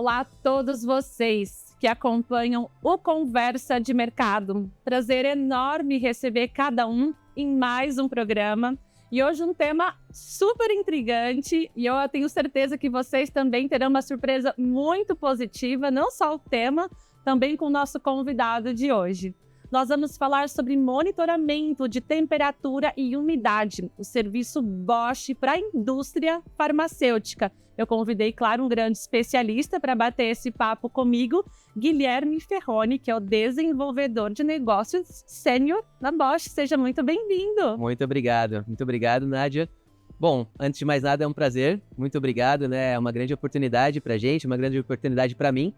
Olá a todos vocês que acompanham o Conversa de Mercado. Prazer enorme receber cada um em mais um programa. E hoje um tema super intrigante e eu tenho certeza que vocês também terão uma surpresa muito positiva, não só o tema, também com o nosso convidado de hoje. Nós vamos falar sobre monitoramento de temperatura e umidade, o serviço Bosch para a indústria farmacêutica. Eu convidei, claro, um grande especialista para bater esse papo comigo, Guilherme Ferroni, que é o desenvolvedor de negócios sênior da Bosch. Seja muito bem-vindo. Muito obrigado, Nádia. Bom, antes de mais nada, é um prazer. Muito obrigado, né? É uma grande oportunidade para a gente, uma grande oportunidade para mim,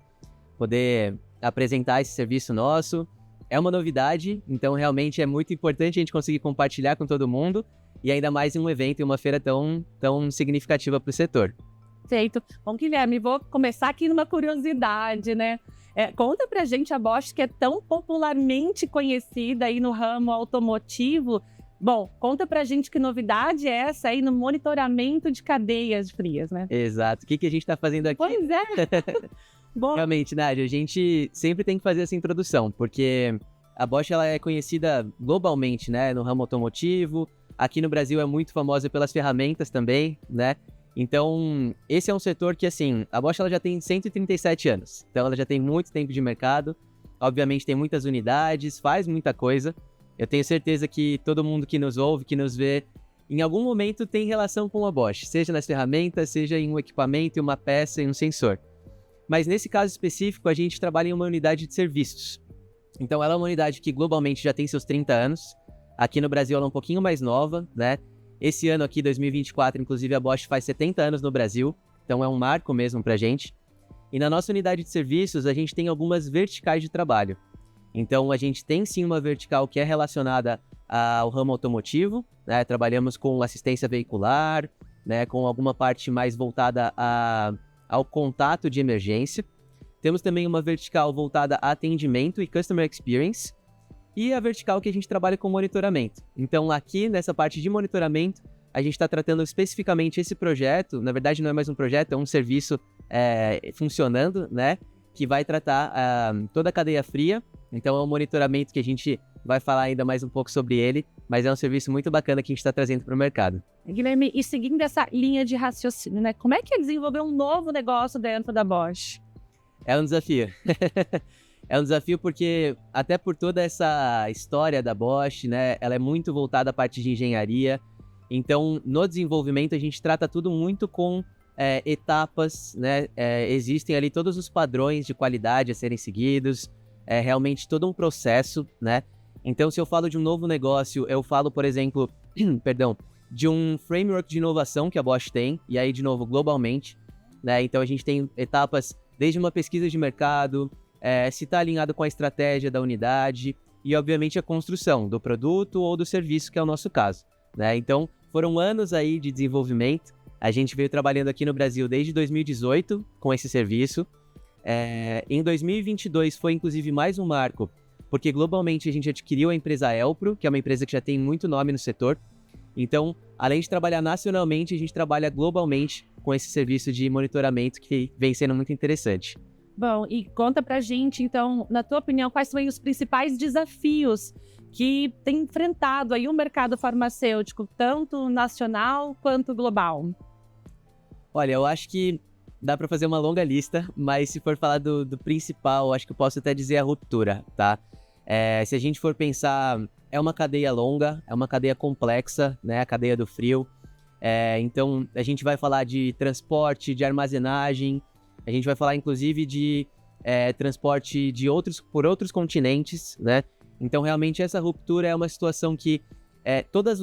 poder apresentar esse serviço nosso. É uma novidade, então realmente é muito importante a gente conseguir compartilhar com todo mundo, e ainda mais em um evento e uma feira tão significativa para o setor. Perfeito. Bom, Guilherme, vou começar aqui numa curiosidade, né? Conta pra gente a Bosch, que é tão popularmente conhecida aí no ramo automotivo. Bom, conta pra gente que novidade é essa aí no monitoramento de cadeias frias, né? Exato. O que a gente está fazendo aqui? Pois é. Bom. Realmente, Nádia, a gente sempre tem que fazer essa introdução, porque a Bosch ela é conhecida globalmente, né, no ramo automotivo. Aqui no Brasil é muito famosa pelas ferramentas também, né? Então, esse é um setor que, assim, a Bosch ela já tem 137 anos. Então, ela já tem muito tempo de mercado. Obviamente, tem muitas unidades, faz muita coisa. Eu tenho certeza que todo mundo que nos ouve, que nos vê, em algum momento tem relação com a Bosch. Seja nas ferramentas, seja em um equipamento, em uma peça, em um sensor. Mas nesse caso específico, a gente trabalha em uma unidade de serviços. Então, ela é uma unidade que globalmente já tem seus 30 anos. Aqui no Brasil, ela é um pouquinho mais nova, né? Esse ano aqui, 2024, inclusive, a Bosch faz 70 anos no Brasil. Então, é um marco mesmo pra gente. E na nossa unidade de serviços, a gente tem algumas verticais de trabalho. Então, a gente tem sim uma vertical que é relacionada ao ramo automotivo, né? Trabalhamos com assistência veicular, né? Com alguma parte mais voltada ao contato de emergência. Temos também uma vertical voltada a atendimento e customer experience. E a vertical que a gente trabalha com monitoramento. Então, aqui nessa parte de monitoramento, a gente está tratando especificamente esse projeto. Na verdade, não é mais um projeto, é um serviço funcionando, né? Que vai tratar toda a cadeia fria. Então, é um monitoramento que a gente vai falar ainda mais um pouco sobre ele, mas é um serviço muito bacana que a gente está trazendo para o mercado. Guilherme, e seguindo essa linha de raciocínio, né? Como é que é desenvolver um novo negócio dentro da Bosch? É um desafio. É um desafio porque, até por toda essa história da Bosch, né, ela é muito voltada à parte de engenharia. Então, no desenvolvimento, a gente trata tudo muito com etapas, né? Existem ali todos os padrões de qualidade a serem seguidos. É realmente todo um processo, né? Então, se eu falo de um novo negócio, eu falo, por exemplo, de um framework de inovação que a Bosch tem, e aí, de novo, globalmente, né? Então, a gente tem etapas desde uma pesquisa de mercado, se está alinhado com a estratégia da unidade e, obviamente, a construção do produto ou do serviço, que é o nosso caso, né? Então, foram anos aí de desenvolvimento. A gente veio trabalhando aqui no Brasil desde 2018 com esse serviço. Em 2022 foi, inclusive, mais um marco, porque globalmente a gente adquiriu a empresa Elpro, que é uma empresa que já tem muito nome no setor. Então, além de trabalhar nacionalmente, a gente trabalha globalmente com esse serviço de monitoramento que vem sendo muito interessante. Bom, e conta pra gente, então, na tua opinião, quais são aí os principais desafios que tem enfrentado aí o mercado farmacêutico, tanto nacional quanto global? Olha, eu acho que dá para fazer uma longa lista, mas se for falar do principal, acho que eu posso até dizer a ruptura, tá? Se a gente for pensar, é uma cadeia longa, é uma cadeia complexa, né? A cadeia do frio. Então, a gente vai falar de transporte, de armazenagem. A gente vai falar, inclusive, de transporte por outros continentes, né? Então, realmente, essa ruptura é uma situação que todos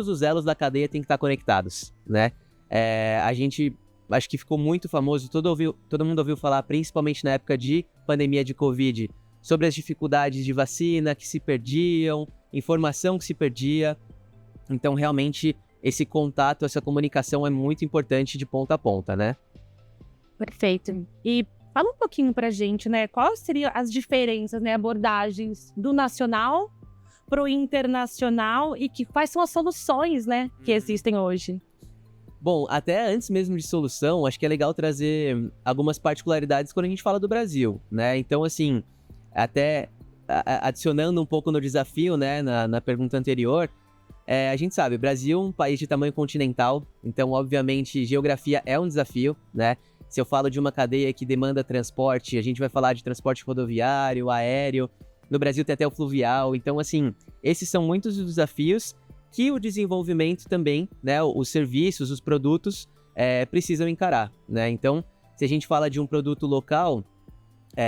os elos da cadeia têm que estar conectados, né? A gente, acho que ficou muito famoso, todo mundo ouviu falar, principalmente na época de pandemia de Covid, sobre as dificuldades de vacina que se perdiam, informação que se perdia. Então, realmente, esse contato, essa comunicação é muito importante de ponta a ponta, né? Perfeito. E fala um pouquinho pra gente, né? Quais seriam as diferenças, né, abordagens do nacional para o internacional e quais são as soluções, né, que existem hoje? Bom, até antes mesmo de solução, acho que é legal trazer algumas particularidades quando a gente fala do Brasil, né? Então, assim, até adicionando um pouco no desafio, né, na pergunta anterior, a gente sabe, o Brasil é um país de tamanho continental, então, obviamente, geografia é um desafio, né? Se eu falo de uma cadeia que demanda transporte, a gente vai falar de transporte rodoviário, aéreo, no Brasil tem até o fluvial, então, assim, esses são muitos dos desafios que o desenvolvimento também, né, os serviços, os produtos, precisam encarar, né? Então, se a gente fala de um produto local,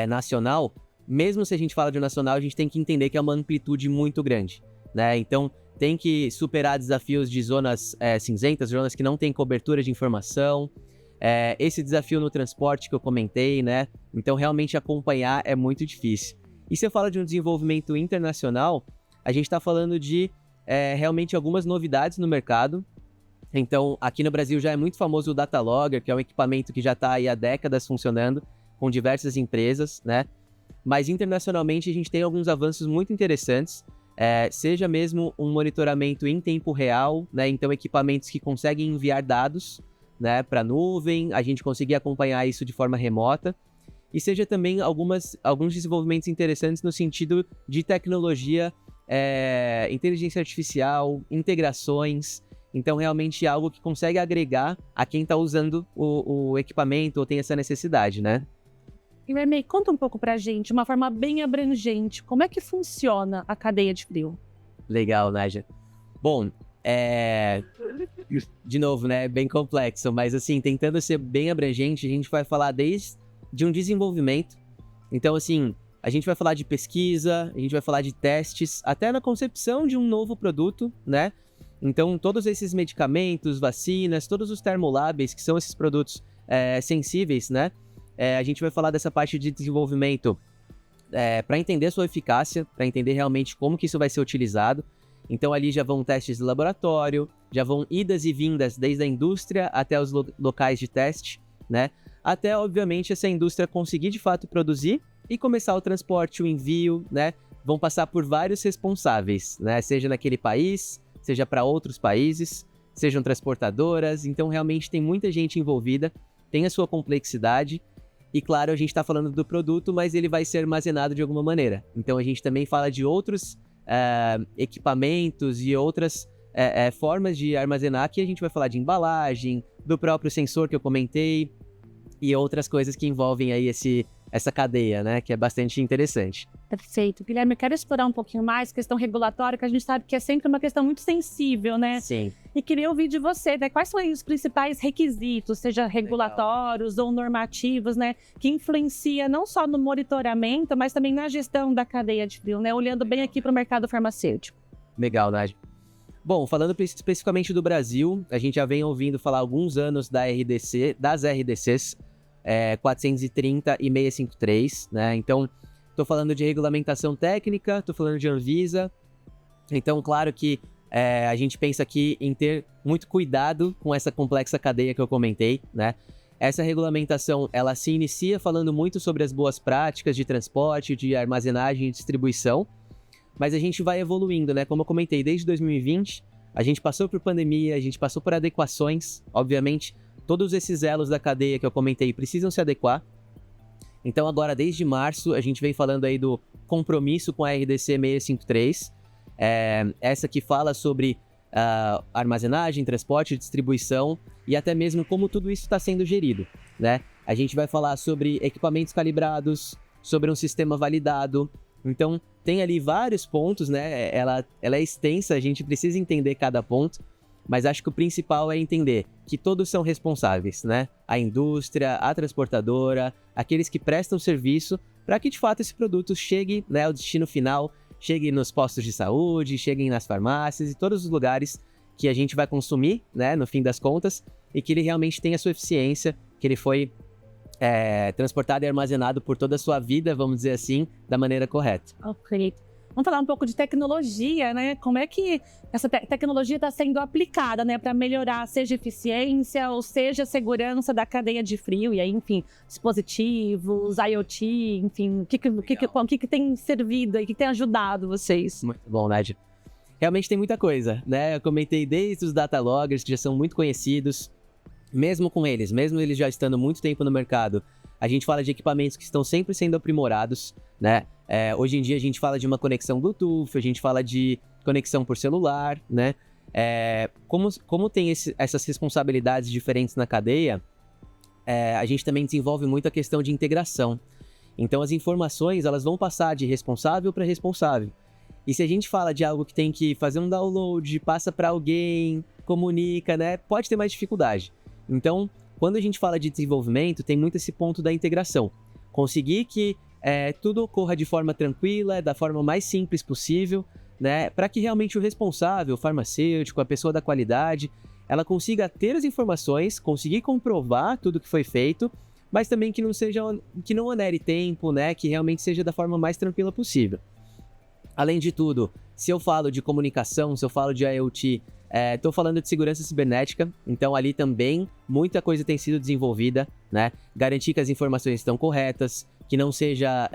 nacional, mesmo se a gente fala de um nacional, a gente tem que entender que é uma amplitude muito grande, né? Então, tem que superar desafios de zonas cinzentas, zonas que não têm cobertura de informação, esse desafio no transporte que eu comentei, né? Então, realmente acompanhar é muito difícil. E se eu falo de um desenvolvimento internacional, a gente está falando de realmente algumas novidades no mercado. Então, aqui no Brasil já é muito famoso o Data Logger, que é um equipamento que já está aí há décadas funcionando com diversas empresas, né? Mas internacionalmente a gente tem alguns avanços muito interessantes, seja mesmo um monitoramento em tempo real, né? Então, equipamentos que conseguem enviar dados, né, para a nuvem, a gente conseguir acompanhar isso de forma remota, e seja também alguns desenvolvimentos interessantes no sentido de tecnologia, inteligência artificial, integrações. Então, realmente é algo que consegue agregar a quem está usando o equipamento ou tem essa necessidade, né? E Vermey, conta um pouco pra gente, de uma forma bem abrangente, como é que funciona a cadeia de frio? Legal, Nádia. Bom, de novo, né, bem complexo, mas assim, tentando ser bem abrangente, a gente vai falar desde um desenvolvimento. Então, assim, a gente vai falar de pesquisa, a gente vai falar de testes, até na concepção de um novo produto, né? Então, todos esses medicamentos, vacinas, todos os termolábeis, que são esses produtos sensíveis, né? A gente vai falar dessa parte de desenvolvimento para entender a sua eficácia, para entender realmente como que isso vai ser utilizado. Então, ali já vão testes de laboratório, já vão idas e vindas desde a indústria até os locais de teste, né? Até, obviamente, essa indústria conseguir de fato produzir e começar o transporte, o envio, né? Vão passar por vários responsáveis, né? Seja naquele país, seja para outros países, sejam transportadoras. Então, realmente tem muita gente envolvida, tem a sua complexidade. E, claro, a gente está falando do produto, mas ele vai ser armazenado de alguma maneira. Então, a gente também fala de outros equipamentos e outras formas de armazenar, que a gente vai falar de embalagem, do próprio sensor que eu comentei e outras coisas que envolvem aí essa cadeia, né? Que é bastante interessante. Perfeito. Guilherme, eu quero explorar um pouquinho mais a questão regulatória, que a gente sabe que é sempre uma questão muito sensível, né? Sim. E queria ouvir de você, né? Quais são aí os principais requisitos, seja regulatórios ou normativos, né? Que influencia não só no monitoramento, mas também na gestão da cadeia de frio, né? Olhando bem aqui para o mercado farmacêutico. Legal, Nádia. Bom, falando especificamente do Brasil, a gente já vem ouvindo falar há alguns anos das RDCs 430 e 653, né? Então, estou falando de regulamentação técnica, estou falando de Anvisa. Então, claro que a gente pensa aqui em ter muito cuidado com essa complexa cadeia que eu comentei, né? Essa regulamentação, ela se inicia falando muito sobre as boas práticas de transporte, de armazenagem e distribuição, mas a gente vai evoluindo, né? Como eu comentei, desde 2020, a gente passou por pandemia, a gente passou por adequações, obviamente, todos esses elos da cadeia que eu comentei precisam se adequar. Então agora, desde março, a gente vem falando aí do compromisso com a RDC 653, essa que fala sobre armazenagem, transporte, distribuição e até mesmo como tudo isso está sendo gerido, né? A gente vai falar sobre equipamentos calibrados, sobre um sistema validado. Então, tem ali vários pontos, né? Ela é extensa, a gente precisa entender cada ponto, mas acho que o principal é entender que todos são responsáveis, né? A indústria, a transportadora, aqueles que prestam serviço, para que de fato esse produto chegue, né, ao destino final, chegue nos postos de saúde, chegue nas farmácias e todos os lugares que a gente vai consumir, né, no fim das contas, e que ele realmente tenha sua eficiência, que ele foi transportado e armazenado por toda a sua vida, vamos dizer assim, da maneira correta. Ok. Vamos falar um pouco de tecnologia, né? Como é que essa tecnologia está sendo aplicada, né, para melhorar, seja eficiência ou seja segurança da cadeia de frio, e aí, enfim, dispositivos, IoT, enfim, o que tem servido e o que tem ajudado vocês? Muito bom, Nádia. Realmente tem muita coisa, né? Eu comentei desde os data loggers, que já são muito conhecidos, mesmo eles já estando muito tempo no mercado, a gente fala de equipamentos que estão sempre sendo aprimorados, né? Hoje em dia a gente fala de uma conexão Bluetooth, a gente fala de conexão por celular, né? Como tem essas responsabilidades diferentes na cadeia, a gente também desenvolve muito a questão de integração. Então as informações, elas vão passar de responsável para responsável. E se a gente fala de algo que tem que fazer um download, passa para alguém, comunica, né? Pode ter mais dificuldade. Então, quando a gente fala de desenvolvimento, tem muito esse ponto da integração. Conseguir que tudo ocorra de forma tranquila, da forma mais simples possível, né? Para que realmente o responsável, o farmacêutico, a pessoa da qualidade, ela consiga ter as informações, conseguir comprovar tudo que foi feito, mas também que não onere tempo, né? Que realmente seja da forma mais tranquila possível. Além de tudo, se eu falo de comunicação, se eu falo de IoT, estou falando de segurança cibernética, então ali também muita coisa tem sido desenvolvida, né? Garantir que as informações estão corretas, que não seja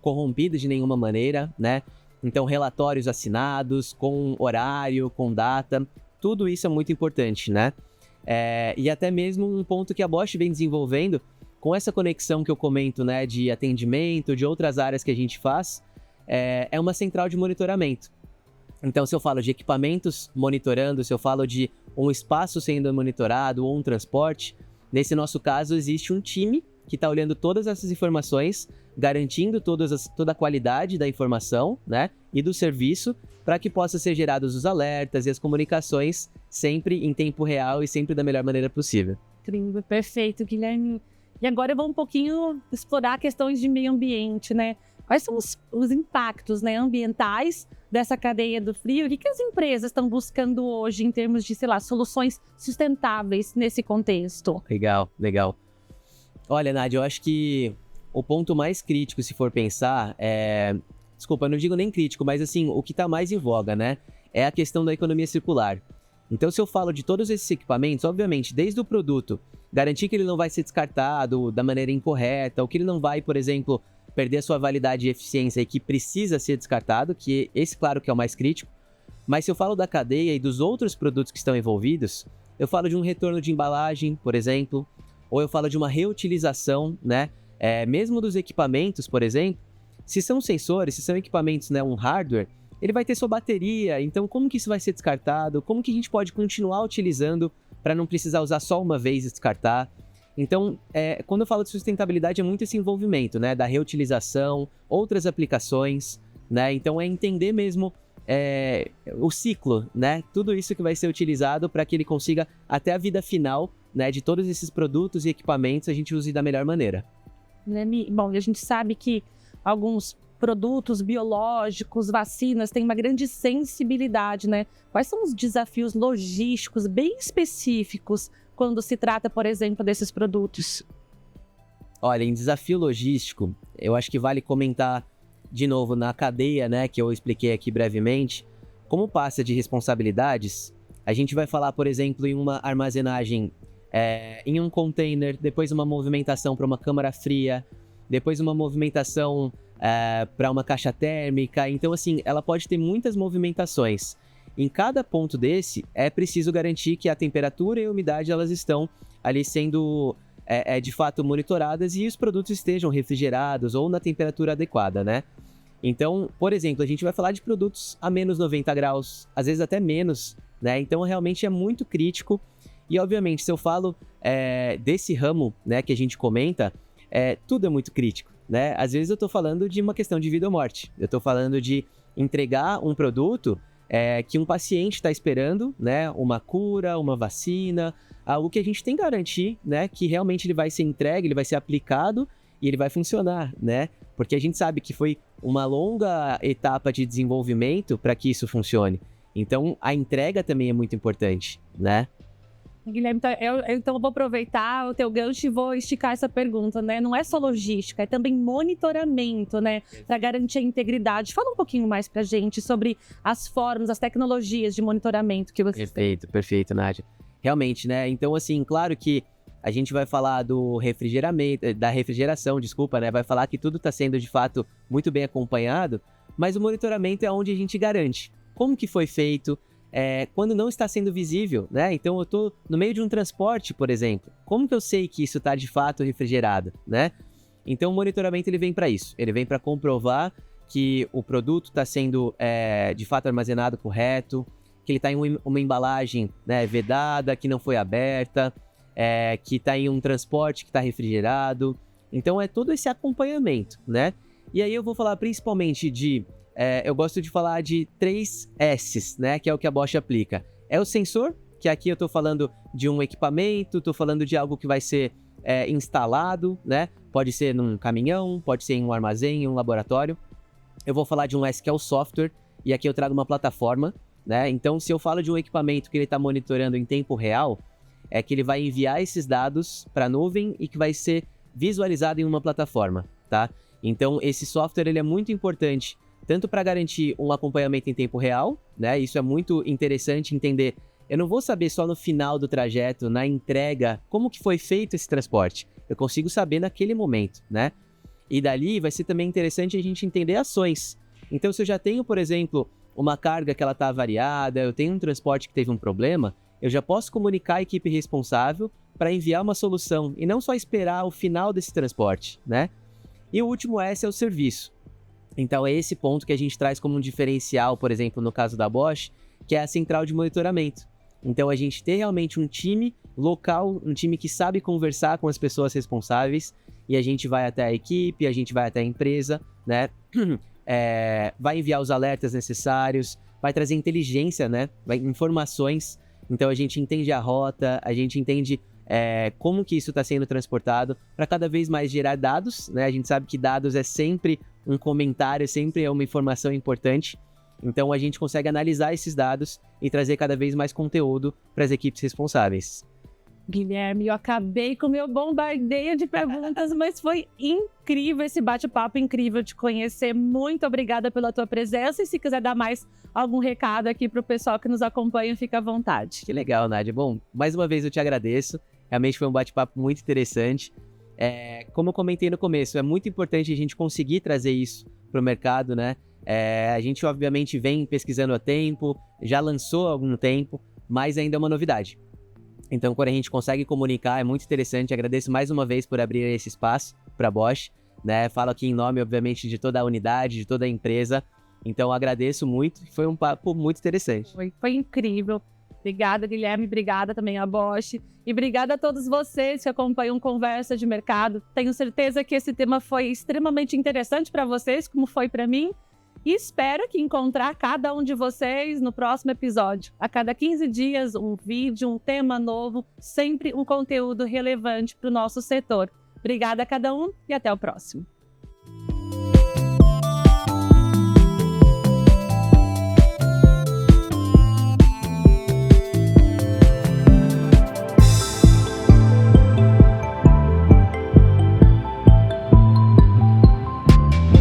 corrompida de nenhuma maneira, né? Então relatórios assinados, com horário, com data, tudo isso é muito importante, né? E até mesmo um ponto que a Bosch vem desenvolvendo, com essa conexão que eu comento, né, de atendimento, de outras áreas que a gente faz, é uma central de monitoramento. Então, se eu falo de equipamentos monitorando, se eu falo de um espaço sendo monitorado ou um transporte, nesse nosso caso existe um time que está olhando todas essas informações, garantindo toda a qualidade da informação, né, e do serviço, para que possa ser gerados os alertas e as comunicações sempre em tempo real e sempre da melhor maneira possível. Incrível, perfeito, Guilherme. E agora eu vou um pouquinho explorar questões de meio ambiente, né? Quais são os impactos, né, ambientais dessa cadeia do frio? O que as empresas estão buscando hoje em termos de, soluções sustentáveis nesse contexto? Legal. Olha, Nádia, eu acho que o ponto mais crítico, se for pensar, desculpa, eu não digo nem crítico, mas assim, o que está mais em voga, né? É a questão da economia circular. Então, se eu falo de todos esses equipamentos, obviamente, desde o produto, garantir que ele não vai ser descartado da maneira incorreta, ou que ele não vai, por exemplo, perder a sua validade e eficiência e que precisa ser descartado, que esse, claro, que é o mais crítico. Mas se eu falo da cadeia e dos outros produtos que estão envolvidos, eu falo de um retorno de embalagem, por exemplo, ou eu falo de uma reutilização, né? Mesmo dos equipamentos, por exemplo, se são sensores, se são equipamentos, né, um hardware, ele vai ter sua bateria, então como que isso vai ser descartado? Como que a gente pode continuar utilizando para não precisar usar só uma vez e descartar? Então, quando eu falo de sustentabilidade, é muito esse envolvimento, né, da reutilização, outras aplicações, né? Então, é entender mesmo o ciclo, né? Tudo isso que vai ser utilizado para que ele consiga, até a vida final, né, de todos esses produtos e equipamentos, a gente use da melhor maneira. Bom, a gente sabe que alguns produtos biológicos, vacinas, têm uma grande sensibilidade, né? Quais são os desafios logísticos bem específicos quando se trata, por exemplo, desses produtos? Olha, em desafio logístico, eu acho que vale comentar de novo na cadeia, né, que eu expliquei aqui brevemente, como passa de responsabilidades. A gente vai falar, por exemplo, em uma armazenagem em um container, depois uma movimentação para uma câmara fria, depois uma movimentação para uma caixa térmica. Então, assim, ela pode ter muitas movimentações. Em cada ponto desse, é preciso garantir que a temperatura e a umidade elas estão ali sendo de fato monitoradas e os produtos estejam refrigerados ou na temperatura adequada, né? Então, por exemplo, a gente vai falar de produtos a menos 90 graus, às vezes até menos, né? Então, realmente é muito crítico. E, obviamente, se eu falo desse ramo, né, que a gente comenta, tudo é muito crítico, né? Às vezes eu estou falando de uma questão de vida ou morte. Eu estou falando de entregar um produto que um paciente está esperando, né? Uma cura, uma vacina, algo que a gente tem que garantir, né? Que realmente ele vai ser entregue, ele vai ser aplicado e ele vai funcionar, né? Porque a gente sabe que foi uma longa etapa de desenvolvimento para que isso funcione. Então, a entrega também é muito importante, né? Guilherme, então eu vou aproveitar o teu gancho e vou esticar essa pergunta, né? Não é só logística, é também monitoramento, né? Para garantir a integridade. Fala um pouquinho mais pra gente sobre as formas, as tecnologias de monitoramento que você tem. Perfeito, Nádia. Realmente, né? Então, assim, claro que a gente vai falar do refrigeramento, da refrigeração, desculpa, né? Vai falar que tudo está sendo, de fato, muito bem acompanhado, mas o monitoramento é onde a gente garante como que foi feito, quando não está sendo visível, né? Então eu estou no meio de um transporte, por exemplo. Como que eu sei que isso está de fato refrigerado, né? Então o monitoramento ele vem para isso. Ele vem para comprovar que o produto está sendo de fato armazenado correto, que ele está em uma embalagem, né, vedada, que não foi aberta, que está em um transporte que está refrigerado. Então é todo esse acompanhamento, né? E aí eu vou falar principalmente eu gosto de falar de 3 S's, né? Que é o que a Bosch aplica. É o sensor, que aqui eu estou falando de um equipamento, estou falando de algo que vai ser instalado, né? Pode ser num caminhão, pode ser em um armazém, em um laboratório. Eu vou falar de um S que é o software, e aqui eu trago uma plataforma, né? Então, se eu falo de um equipamento que ele está monitorando em tempo real, é que ele vai enviar esses dados para a nuvem e que vai ser visualizado em uma plataforma, tá? Então, esse software ele é muito importante, tanto para garantir um acompanhamento em tempo real, né? Isso é muito interessante entender. Eu não vou saber só no final do trajeto, na entrega, como que foi feito esse transporte. Eu consigo saber naquele momento, né? E dali vai ser também interessante a gente entender ações. Então, se eu já tenho, por exemplo, uma carga que ela está avariada, eu tenho um transporte que teve um problema, eu já posso comunicar a equipe responsável para enviar uma solução e não só esperar o final desse transporte, né? E o último S é o serviço. Então é esse ponto que a gente traz como um diferencial, por exemplo, no caso da Bosch, que é a central de monitoramento. Então a gente ter realmente um time local, um time que sabe conversar com as pessoas responsáveis, e a gente vai até a equipe, a gente vai até a empresa, né? Vai enviar os alertas necessários, vai trazer inteligência, né? Informações. Então a gente entende a rota, a gente entende como que isso está sendo transportado, para cada vez mais gerar dados, né? A gente sabe que dados é sempre um comentário, sempre é uma informação importante. Então a gente consegue analisar esses dados e trazer cada vez mais conteúdo para as equipes responsáveis. Guilherme, eu acabei com o meu bombardeio de perguntas, mas foi incrível esse bate-papo, incrível de conhecer. Muito obrigada pela tua presença, e se quiser dar mais algum recado aqui para o pessoal que nos acompanha, fica à vontade. Que legal, Nádia. Bom, mais uma vez eu te agradeço. Realmente foi um bate-papo muito interessante. Como eu comentei no começo, é muito importante a gente conseguir trazer isso para o mercado, né? A gente obviamente vem pesquisando há tempo, já lançou há algum tempo, mas ainda é uma novidade. Então, quando a gente consegue comunicar, é muito interessante. Agradeço mais uma vez por abrir esse espaço para a Bosch, né? Falo aqui em nome, obviamente, de toda a unidade, de toda a empresa. Então, agradeço muito. Foi um papo muito interessante. Foi incrível. Obrigada, Guilherme. Obrigada também a Bosch. E obrigada a todos vocês que acompanham Conversa de Mercado. Tenho certeza que esse tema foi extremamente interessante para vocês, como foi para mim. E espero que encontrar cada um de vocês no próximo episódio. A cada 15 dias, um vídeo, um tema novo, sempre um conteúdo relevante para o nosso setor. Obrigada a cada um e até o próximo.